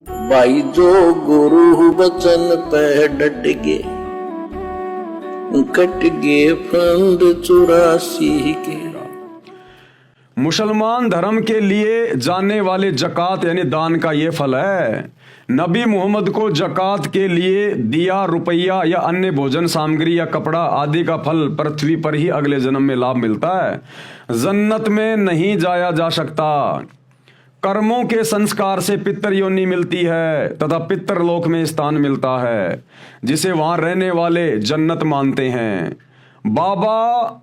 भाई जो गुरु बचन पे डट गे, कट गे फंड 84 के। मुसलमान धर्म के लिए जाने वाले जकात यानी दान का ये फल है। नबी मोहम्मद को जकात के लिए दिया रुपया या अन्य भोजन सामग्री या कपड़ा आदि का फल पृथ्वी पर ही अगले जन्म में लाभ मिलता है। जन्नत में नहीं जाया जा सकता। कर्मों के संस्कार से पितर योनि मिलती है तथा पितर लोक में स्थान मिलता है, जिसे वहां रहने वाले जन्नत मानते हैं। बाबा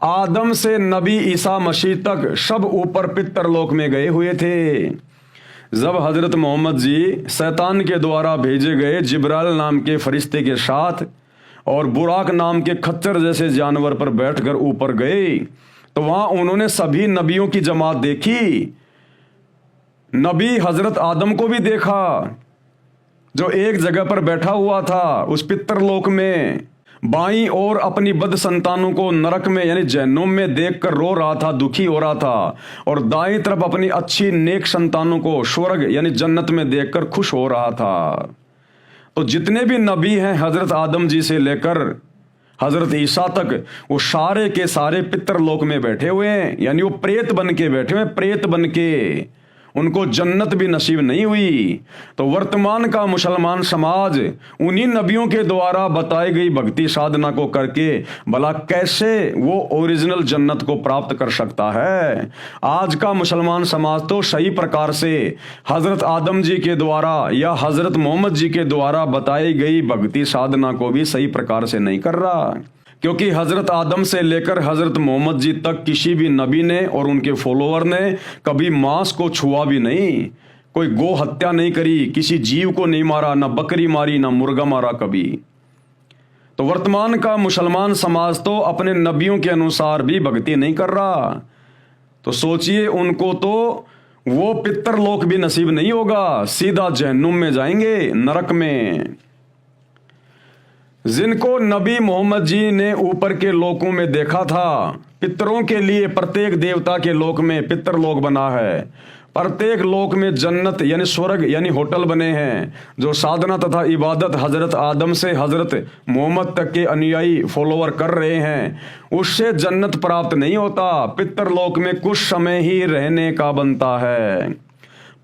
आदम से नबी ईसा मसीह तक सब ऊपर पितर लोक में गए हुए थे। जब हजरत मोहम्मद जी शैतान के द्वारा भेजे गए जिब्राइल नाम के फरिश्ते के साथ और बुराक नाम के खच्चर जैसे जानवर पर बैठकर ऊपर गए, तो वहां उन्होंने सभी नबियों की जमात देखी। नबी हजरत आदम को भी देखा, जो एक जगह पर बैठा हुआ था उस पितर लोक में। बाईं ओर अपनी बद संतानों को नरक में यानी जहन्नुम में देखकर रो रहा था, दुखी हो रहा था, और दाईं तरफ अपनी अच्छी नेक संतानों को स्वर्ग यानी जन्नत में देखकर खुश हो रहा था। तो जितने भी नबी हैं हजरत आदम जी से लेकर हजरत ईसा तक, वो सारे के सारे पितर लोक में बैठे हुए हैं, यानी वो प्रेत बन के बैठे हुए, प्रेत बन के। उनको जन्नत भी नसीब नहीं हुई। तो वर्तमान का मुसलमान समाज उन्हीं नबियों के द्वारा बताई गई भक्ति साधना को करके भला कैसे वो ओरिजिनल जन्नत को प्राप्त कर सकता है। आज का मुसलमान समाज तो सही प्रकार से हजरत आदम जी के द्वारा या हजरत मोहम्मद जी के द्वारा बताई गई भक्ति साधना को भी सही प्रकार से नहीं कर रहा, क्योंकि हजरत आदम से लेकर हजरत मोहम्मद जी तक किसी भी नबी ने और उनके फॉलोअर ने कभी मांस को छुआ भी नहीं, कोई गौ हत्या नहीं करी, किसी जीव को नहीं मारा, ना बकरी मारी, ना मुर्गा मारा कभी। तो वर्तमान का मुसलमान समाज तो अपने नबियों के अनुसार भी भक्ति नहीं कर रहा। तो सोचिए, उनको तो वो पितर लोक भी नसीब नहीं होगा, सीधा जहन्नुम में जाएंगे, नरक में। जिनको नबी मोहम्मद जी ने ऊपर के लोकों में देखा था, पितरों के लिए प्रत्येक देवता के लोक में पितर लोक बना है। प्रत्येक लोक में जन्नत यानी स्वर्ग यानी होटल बने हैं। जो साधना तथा इबादत हजरत आदम से हजरत मोहम्मद तक के अनुयायी फॉलोअर कर रहे हैं, उससे जन्नत प्राप्त नहीं होता। पितर लोक में कुछ समय ही रहने का बनता है।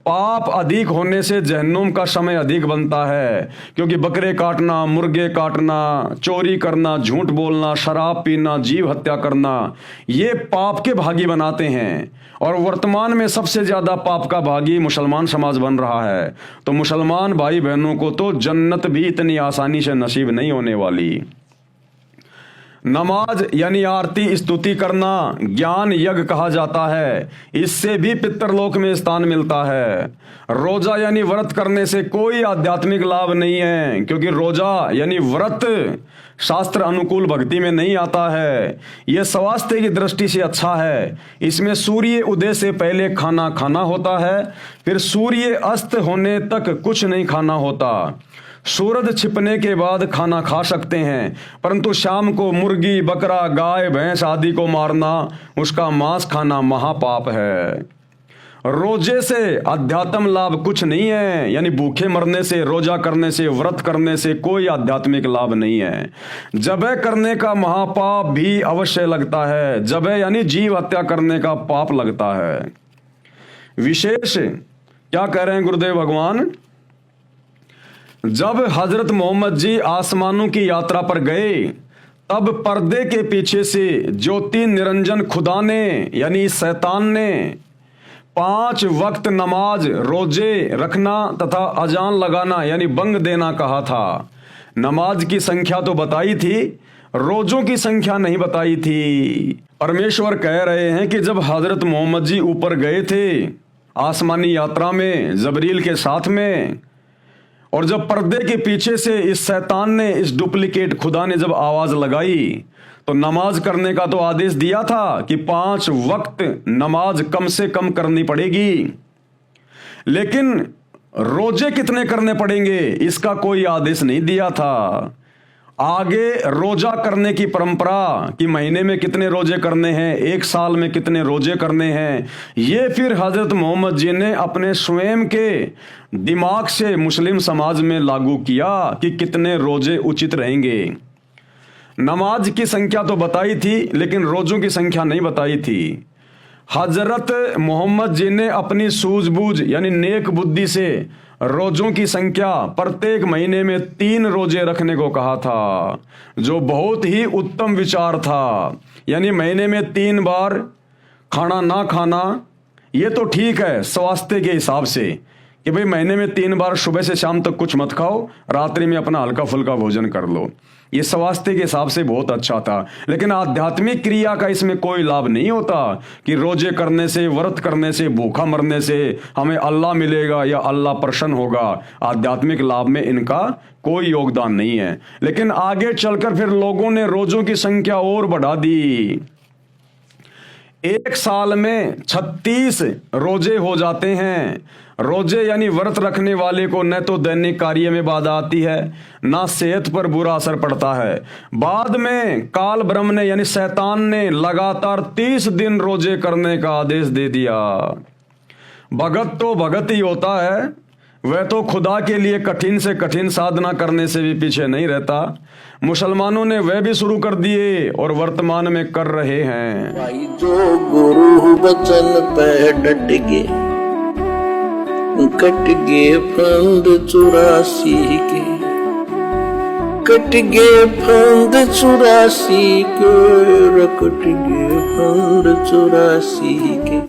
पाप अधिक होने से जहन्नुम का समय अधिक बनता है, क्योंकि बकरे काटना, मुर्गे काटना, चोरी करना, झूठ बोलना, शराब पीना, जीव हत्या करना, ये पाप के भागी बनाते हैं। और वर्तमान में सबसे ज्यादा पाप का भागी मुसलमान समाज बन रहा है। तो मुसलमान भाई बहनों को तो जन्नत भी इतनी आसानी से नसीब नहीं होने वाली। नमाज यानी आरती स्तुति करना ज्ञान यज्ञ कहा जाता है, इससे भी पितरलोक में स्थान मिलता है। रोजा यानी व्रत करने से कोई आध्यात्मिक लाभ नहीं है, क्योंकि रोजा यानी व्रत शास्त्र अनुकूल भक्ति में नहीं आता है। यह स्वास्थ्य की दृष्टि से अच्छा है। इसमें सूर्य उदय से पहले खाना खाना होता है, फिर सूर्य अस्त होने तक कुछ नहीं खाना होता। सूरज छिपने के बाद खाना खा सकते हैं, परंतु शाम को मुर्गी, बकरा, गाय, भैंस आदि को मारना, उसका मांस खाना महापाप है। रोजे से अध्यात्म लाभ कुछ नहीं है, यानी भूखे मरने से, रोजा करने से, व्रत करने से कोई आध्यात्मिक लाभ नहीं है। जबे करने का महापाप भी अवश्य लगता है। जबे यानी जीव हत्या करने का पाप लगता है। विशेष क्या कह रहे हैं गुरुदेव भगवान? जब हजरत मोहम्मद जी आसमानों की यात्रा पर गए, तब पर्दे के पीछे से ज्योति निरंजन खुदा ने यानी शैतान ने 5 वक्त नमाज, रोजे रखना तथा अजान लगाना यानी बंग देना कहा था। नमाज की संख्या तो बताई थी, रोजों की संख्या नहीं बताई थी। परमेश्वर कह रहे हैं कि जब हजरत मोहम्मद जी ऊपर गए थे आसमानी यात्रा में जबरील के साथ में, और जब पर्दे के पीछे से इस शैतान ने, इस डुप्लीकेट खुदा ने जब आवाज लगाई, तो नमाज करने का तो आदेश दिया था कि 5 वक्त नमाज कम से कम करनी पड़ेगी, लेकिन रोजे कितने करने पड़ेंगे इसका कोई आदेश नहीं दिया था। आगे रोजा करने की परंपरा कि महीने में कितने रोजे करने हैं, एक साल में कितने रोजे करने हैं, ये फिर हजरत मोहम्मद जी ने अपने स्वयं के दिमाग से मुस्लिम समाज में लागू किया कि कितने रोजे उचित रहेंगे। नमाज की संख्या तो बताई थी लेकिन रोजों की संख्या नहीं बताई थी। हजरत मोहम्मद जी ने अपनी सूझबूझ यानी नेक बुद्धि से रोजों की संख्या प्रत्येक महीने में 3 रोजे रखने को कहा था, जो बहुत ही उत्तम विचार था। यानी महीने में 3 बार खाना ना खाना, ये तो ठीक है स्वास्थ्य के हिसाब से कि भाई महीने में 3 बार सुबह से शाम तक कुछ मत खाओ, रात्रि में अपना हल्का फुल्का भोजन कर लो, ये स्वास्थ्य के हिसाब से बहुत अच्छा था। लेकिन आध्यात्मिक क्रिया का इसमें कोई लाभ नहीं होता कि रोजे करने से, व्रत करने से, भूखा मरने से हमें अल्लाह मिलेगा या अल्लाह प्रसन्न होगा। आध्यात्मिक लाभ में इनका कोई योगदान नहीं है। लेकिन आगे चलकर फिर लोगों ने रोजों की संख्या और बढ़ा दी। एक साल में 36 रोजे हो जाते हैं। रोजे यानी व्रत रखने वाले को न तो दैनिक कार्य में बाधा आती है, ना सेहत पर बुरा असर पड़ता है। बाद में काल ब्रह्म ने यानी शैतान ने लगातार 30 दिन रोजे करने का आदेश दे दिया। भगत तो भगत ही होता है, वह तो खुदा के लिए कठिन से कठिन साधना करने से भी पीछे नहीं रहता। मुसलमानों ने वह भी शुरू कर दिए और वर्तमान में कर रहे हैं। भाई जो गुरु बचन पे डट गए, कट गए फंद 84 के, कट गए फंद 84 के, कट गए फंद 84 के।